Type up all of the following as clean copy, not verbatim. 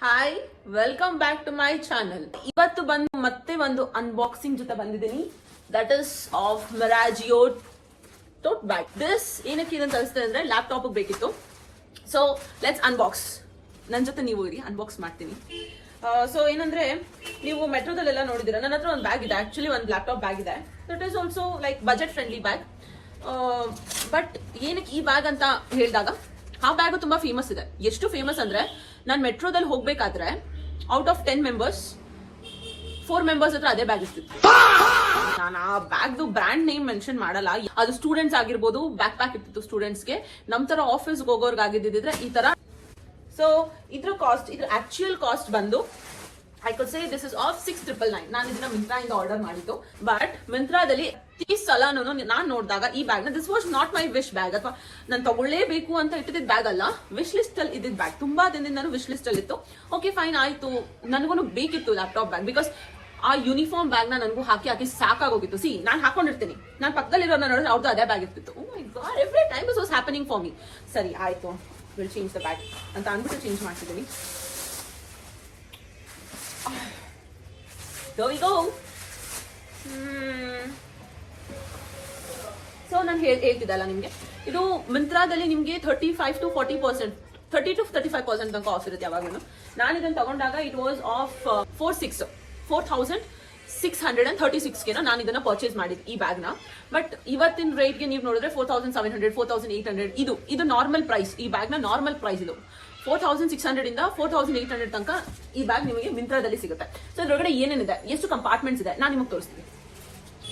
Hi, welcome back to my channel. ಇವತ್ತು ಬಂದು ಮತ್ತೆ ಒಂದು ಅನ್ಬಾಕ್ಸಿಂಗ್ ಜೊತೆ ಬಂದಿದ್ದೀನಿ. That is of Miraggio tote bag. This ಏನಕ್ಕೆ ಇದನ್ನು ತರಿಸ್ತೇನೆ ಅಂದ್ರೆ ಲ್ಯಾಪ್ಟಾಪ್ ಬೇಕಿತ್ತು. So let's unbox. ನನ್ನ ಜೊತೆ ನೀವು ಇರಿ, ಅನ್ಬಾಕ್ಸ್ ಮಾಡ್ತೀನಿ. ಸೊ ಏನಂದ್ರೆ, ನೀವು ಮೆಟ್ರೋದಲ್ಲೆಲ್ಲ ನೋಡಿದಿರ, ನನ್ನ ಹತ್ರ ಒಂದು ಬ್ಯಾಗ್ ಇದೆ. ಆಕ್ಚುಲಿ ಒಂದು ಲ್ಯಾಪ್ಟಾಪ್ ಬ್ಯಾಗ್ ಇದೆ. That is also like budget friendly bag. But ಏನಕ್ಕೆ ಈ ಬ್ಯಾಗ್ ಅಂತ ಹೇಳಿದಾಗ, ಆ ಬ್ಯಾಗ್ ತುಂಬಾ ಫೇಮಸ್ ಇದೆ. ಎಷ್ಟು ಫೇಮಸ್ ಅಂದ್ರೆ, ನಾನು ಮೆಟ್ರೋದಲ್ಲಿ ಹೋಗ್ಬೇಕಾದ್ರೆ ಔಟ್ ಆಫ್ 10 ಮೆಂಬರ್ಸ್ 4 ಮೆಂಬರ್ಸ್ ಹತ್ರ ಅದೇ ಬ್ಯಾಗ್ ಇರ್ತಿತ್ತು. ನಾನು ಆ ಬ್ಯಾಗ್ದು ಬ್ರ್ಯಾಂಡ್ ನೇಮ್ ಮೆನ್ಷನ್ ಮಾಡಲ್ಲ. ಅದು ಸ್ಟೂಡೆಂಟ್ಸ್ ಆಗಿರ್ಬೋದು, ಬ್ಯಾಕ್ ಪ್ಯಾಕ್ ಇರ್ತಿತ್ತು ಸ್ಟೂಡೆಂಟ್ಸ್ಗೆ. ನಮ್ ತರ ಆಫೀಸ್ಗೆ ಹೋಗೋರ್ಗಾಗಿದ್ದಿದ್ರೆ ಈ ತರ. ಸೊ ಇದ್ರ ಕಾಸ್ಟ್, ಇದ್ರ ಆಕ್ಚುಯಲ್ ಕಾಸ್ಟ್ ಬಂದು I could say this is of 6,999. ನಾನು ಇದನ್ನ ಮಿಂತ್ರಾಯಿಂದ ಆರ್ಡರ್ ಮಾಡಿದ್ದು. ಬಟ್ ಮಿಂತ್ರಾದಲ್ಲಿ ಈ ಸಲನೂ ನಾನು ನೋಡಿದಾಗ ಈ ಬ್ಯಾಗ್ ನ, this was not my wish bag, ಅಥವಾ ನಾನು ತಗೊಳ್ಳೇಬೇಕು ಅಂತ ಇಟ್ಟಿದ್ದ ಬ್ಯಾಗ್ ಅಲ್ಲ, ವಿಶ್ ಲಿಸ್ಟ್ ಅಲ್ಲಿ ಇದ್ದಿದ್ದ ಬ್ಯಾಗ್. ತುಂಬಾ ದಿನದಿಂದ ನಾನು ವಿಶ್ ಲಿಸ್ಟ್ ಅಲ್ಲಿ ಇತ್ತು. ಓಕೆ ಫೈನ್ ಆಯ್ತು, ನನಗೂ ಬೇಕಿತ್ತು ಲ್ಯಾಪ್ಟಾಪ್ ಬ್ಯಾಗ್. ಬಿಕಾಸ್ ಆ ಯೂನಿಫಾರ್ಮ್ ಬ್ಯಾಗ್ ನನಗೂ ಹಾಕಿ ಹಾಕಿ ಸಾಕಾಗೋಗಿತ್ತು. ಸಿ, ನಾನು ಹಾಕೊಂಡಿರ್ತೀನಿ, ನಾನು ಪಕ್ಕದಲ್ಲಿರೋನ ನೋಡಿದ್ರೆ ಅವ್ರದ್ದು ಅದೇ ಬ್ಯಾಗ್ ಇರ್ತಿತ್ತು. Oh my god, every time this was happening for me. ಸರಿ ಆಯ್ತು, ವಿಲ್ ಚೇಂಜ್ ದ ಬ್ಯಾಗ್ ಅಂತ ಅಂದ್ಬಿಟ್ಟು ಚೇಂಜ್ ಮಾಡ್ತಿದ್ದೀನಿ. Here we go. ಸೊ ನಾನು ಹೇಳ್ತಿದ್ದಲ್ಲ ನಿಮಗೆ, ಇದು ಮಿಂತ್ರಾದಲ್ಲಿ ನಿಮಗೆ 35 to 40%, 30 to 35% ತನಕ ಆಫ್ ಇರುತ್ತೆ ಯಾವಾಗಲೂ. ನಾನು ಇದನ್ನು ತಗೊಂಡಾಗ ಇಟ್ ವಾಸ್ ಆಫ್ 4,636ಗೆ ನಾನು ಇದನ್ನ ಪರ್ಚೇಸ್ ಮಾಡಿದ್ದು ಈ ಬ್ಯಾಗ್ ನ. ಬಟ್ ಇವತ್ತಿನ ರೇಟ್ಗೆ ನೀವು ನೋಡಿದ್ರೆ 4,700, 4,800 ಇದು ನಾರ್ಮಲ್ ಪ್ರೈಸ್. ಈ ಬ್ಯಾಗ್ ನ ನಾರ್ಮಲ್ ಪ್ರೈಸ್ ಇದು 4,600 ಇಂದ 4,800 ತನಕ ಈ ಬ್ಯಾಗ್ ನಿಮಗೆ ಮಿಂತ್ರಾದಲ್ಲಿ ಸಿಗುತ್ತೆ. ಸೊ ಇದ್ರೊಳಗಡೆ ಏನೇನಿದೆ, ಎಷ್ಟು ಕಂಪಾರ್ಟ್ಮೆಂಟ್ಸ್ ಇದೆ, ನಾನು ನಿಮಗೆ ತೋರಿಸ್ತೀನಿ.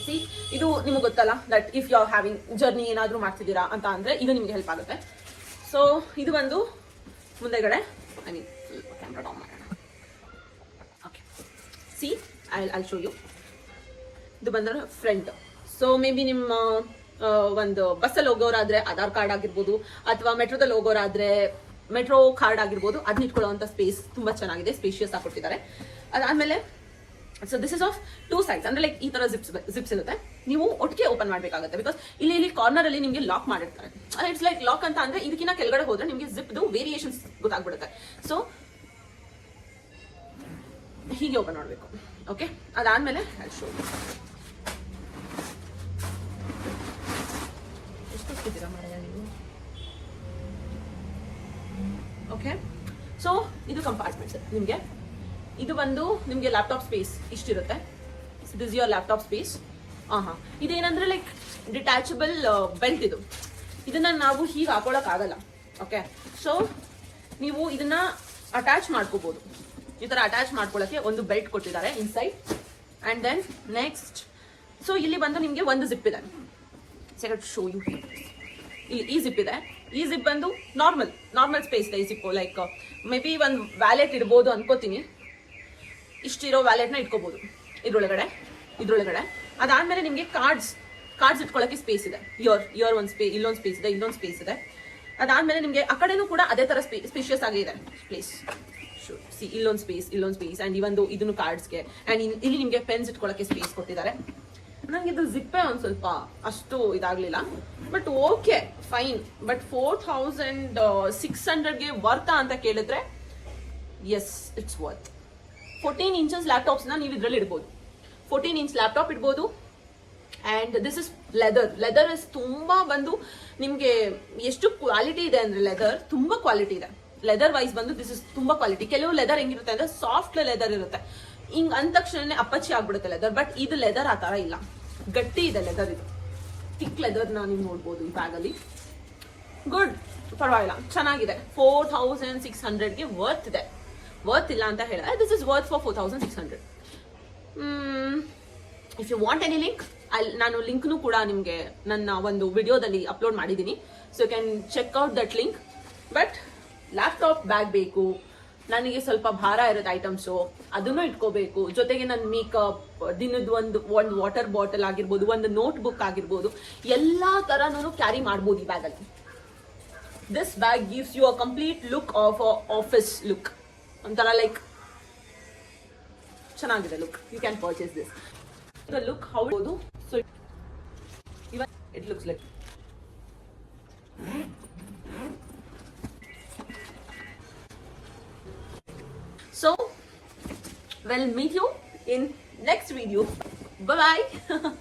ಸಿ, ಇದು ನಿಮಗೆ ಗೊತ್ತಲ್ಲ, that if you are having journey ಏನಾದರೂ ಮಾಡ್ತಿದ್ದೀರಾ ಅಂತ ಅಂದ್ರೆ ಇದು ನಿಮಗೆ ಹೆಲ್ಪ್ ಆಗುತ್ತೆ. ಸೊ ಇದು ಒಂದು ಮುಂದೆಗಡೆ, ಐ ಮೀನ್ ಕ್ಯಾಮ್ರಾ ಡೌನ್ ಮಾಡೋಣ. Okay, see, I show you. ಇದು ಬಂದ್ರೆ ಫ್ರಂಟ್. ಸೊ ಮೇ ಬಿ ನಿಮ್ಮ ಒಂದು ಬಸ್ಸಲ್ಲಿ ಹೋಗೋರಾದ್ರೆ ಆಧಾರ್ ಕಾರ್ಡ್ ಆಗಿರ್ಬೋದು, ಅಥವಾ ಮೆಟ್ರೋದಲ್ಲಿ ಹೋಗೋರಾದ್ರೆ ಮೆಟ್ರೋ ಕಾರ್ಡ್ ಆಗಿರ್ಬೋದು, ಅದನ್ನ ಇಟ್ಕೊಳ್ಳುವಂತ ಸ್ಪೇಸ್ ತುಂಬಾ ಚೆನ್ನಾಗಿದೆ, ಸ್ಪೇಷಿಯಸ್ ಆಗಿ ಕೊಟ್ಟಿದ್ದಾರೆ. ಅದಾದ್ಮೇಲೆ so this is of 2 sides, ಅಂದ್ರೆ ಲೈಕ್ ಈ ತರ ಜಿಪ್ಸ್ ಇರುತ್ತೆ. ನೀವು ಒಟ್ಟಿಗೆ ಓಪನ್ ಮಾಡಬೇಕಾಗುತ್ತೆ. ಬಿಕಾಸ್ ಇಲ್ಲಿ ಕಾರ್ನರ್ ಅಲ್ಲಿ ನಿಮಗೆ ಲಾಕ್ ಮಾಡಿರ್ತಾರೆ. ಇಟ್ಸ್ ಲೈಕ್ ಲಾಕ್ ಅಂತ ಅಂದ್ರೆ, ಇದಕ್ಕಿಂತ ಕೆಳಗಡೆ ಹೋದ್ರೆ ನಿಮಗೆ ಜಿಪ್ದು ವೇರಿಯೇಷನ್ಸ್ ಗೊತ್ತಾಗ್ಬಿಡುತ್ತೆ. ಸೊ ಹೀಗೆ ಓಪನ್ ಮಾಡಬೇಕು. ಓಕೆ, ಅದಾದ್ಮೇಲೆ ಶೋ ಎಷ್ಟು ಹೋಗ್ತಿದ್ದೀರಾ ಮಾರಾಯ ನೀವು. ಓಕೆ, ಸೊ ಇದು ಕಂಪಾರ್ಟ್ಮೆಂಟ್ಸ್. ನಿಮಗೆ ಇದು ಬಂದು ನಿಮಗೆ ಲ್ಯಾಪ್ಟಾಪ್ ಸ್ಪೇಸ್ ಇಷ್ಟಿರುತ್ತೆ. This your laptop space. ಇದೇನಂದ್ರೆ ಲೈಕ್ ಡಿಟ್ಯಾಚಬಲ್ ಬೆಲ್ಟ್. ಇದನ್ನ ನಾವು ಹೀಗೆ ಹಾಕೊಳಕ್ ಆಗಲ್ಲ. ಓಕೆ, ಸೊ ನೀವು ಇದನ್ನ ಅಟ್ಯಾಚ್ ಮಾಡ್ಕೋಬಹುದು. ಈ ತರ ಅಟ್ಯಾಚ್ ಮಾಡ್ಕೊಳ್ಳಕ್ಕೆ ಒಂದು ಬೆಲ್ಟ್ ಕೊಟ್ಟಿದ್ದಾರೆ inside. And then next, so ಇಲ್ಲಿ ಬಂದು ನಿಮಗೆ ಒಂದು ಜಿಪ್ ಇದೆ. Show you. ಈ ಜಿಪ್ ಇದೆ. ಈ ಜಿಪ್ ಬಂದು ನಾರ್ಮಲ್ ಸ್ಪೇಸ್ ಇದೆ. ಈ ಜಿಪ್ ಲೈಕ್ ಮೇ ಬಿ ಒಂದು ವ್ಯಾಲೆಟ್ ಇಡ್ಬೋದು ಅನ್ಕೋತೀನಿ. ಇಷ್ಟಿರೋ ವ್ಯಾಲೆಟ್ನ ಇಟ್ಕೋಬಹುದು ಇದ್ರೊಳಗಡೆ. ಅದಾದ್ಮೇಲೆ ನಿಮಗೆ ಕಾರ್ಡ್ಸ್ ಇಟ್ಕೊಳ್ಳೋಕೆ ಸ್ಪೇಸ್ ಇದೆ. ಇಯರ್ ಒಂದು ಸ್ಪೇಸ್, ಇಲ್ಲೊಂದು ಸ್ಪೇಸ್ ಇದೆ, ಇನ್ನೊಂದು ಸ್ಪೇಸ್ ಇದೆ. ಅದಾದ್ಮೇಲೆ ನಿಮಗೆ ಆ ಕಡೆನೂ ಕೂಡ ಅದೇ ತರ ಸ್ಪೇಷಿಯಸ್ ಆಗಿ ಇದೆ ಪ್ಲೇಸ್. ಸಿ, ಇಲ್ಲೊಂದು ಸ್ಪೇಸ್ ಅಂಡ್ ಇದನ್ನು ಕಾರ್ಡ್ಸ್ಗೆ. ಅಂಡ್ ಇಲ್ಲಿ ನಿಮಗೆ ಪೆನ್ಸ್ ಇಟ್ಕೊಳ್ಳೋಕೆ ಸ್ಪೇಸ್ ಕೊಟ್ಟಿದ್ದಾರೆ. ನಂಗೆ ಇದು ಜಿಪ್ಪೇ ಒಂದ್ ಸ್ವಲ್ಪ ಅಷ್ಟು ಇದಾಗ್ಲಿಲ್ಲ. But okay fine. ಬಟ್ 4,600ಗೆ ವರ್ತಾ ಅಂತ ಕೇಳಿದ್ರೆ yes, it's worth. 14 inches laptops ನ ನೀವು ಇದ್ರಲ್ಲಿ ಇಡ್ಬೋದು. 14 ಇಂಚ್ ಲ್ಯಾಪ್ಟಾಪ್ ಇಡ್ಬೋದು. And this is leather is ತುಂಬಾ ಬಂದು ನಿಮ್ಗೆ ಎಷ್ಟು ಕ್ವಾಲಿಟಿ ಇದೆ ಅಂದ್ರೆ, ಲೆದರ್ ತುಂಬಾ ಕ್ವಾಲಿಟಿ ಇದೆ. ಲೆದರ್ ವೈಸ್ ಬಂದು ದಿಸ್ ಇಸ್ ತುಂಬಾ ಕ್ವಾಲಿಟಿ. ಕೆಲವು ಲೆದರ್ ಹೆಂಗಿರುತ್ತೆ ಅಂದ್ರೆ ಸಾಫ್ಟ್ ಲೆದರ್ ಇರುತ್ತೆ, ಹಿಂಗ್ ಅಂದ ತಕ್ಷಣ ಅಪ್ಪಚ್ಚಿ ಆಗ್ಬಿಡುತ್ತೆ ಲೆದರ್. ಬಟ್ ಇದು ಲೆದರ್ ಆ ತರ ಇಲ್ಲ, ಗಟ್ಟಿ ಇದೆ ಲೆದರ್. ಇದು ಥಿಕ್ ಲೆದರ್ ನ ನೀವು ನೋಡ್ಬೋದು ಈ ಬ್ಯಾಗ್ ಅಲ್ಲಿ. ಗುಡ್, ಪರವಾಗಿಲ್ಲ, ಚೆನ್ನಾಗಿದೆ. 4,600ಗೆ ವರ್ತ್ ಇದೆ. ವರ್ತ್ ಇಲ್ಲ ಅಂತ ಹೇಳ, this is worth for 4,600. If you want any link, ನಾನು ಲಿಂಕ್ನು ಕೂಡ ನಿಮಗೆ ನನ್ನ ಒಂದು ವಿಡಿಯೋದಲ್ಲಿ ಅಪ್ಲೋಡ್ ಮಾಡಿದ್ದೀನಿ. So you can check out that link. But laptop bag ಬೇಕು ನನಗೆ, ಸ್ವಲ್ಪ ಭಾರ ಇರುತ್ತೆ ಐಟಮ್ಸು, ಅದನ್ನು ಇಟ್ಕೋಬೇಕು. ಜೊತೆಗೆ ನನ್ನ ಮೇಕಪ್, ದಿನದ ಒಂದು ವಾಟರ್ ಬಾಟಲ್ ಆಗಿರ್ಬೋದು, ಒಂದು ನೋಟ್ ಬುಕ್ ಆಗಿರ್ಬೋದು, ಎಲ್ಲಾ ತರನೂ ಕ್ಯಾರಿ ಮಾಡ್ಬೋದು ಈ ಬ್ಯಾಗ್ ಅಲ್ಲಿ. This bag gives you a complete look of office look. ಒಂಥರ ಲೈಕ್ ಚೆನ್ನಾಗಿದೆ look. You can purchase this. The look how ಇರ್ಬೋದು. So it looks like So we'll meet you in next video. Bye bye.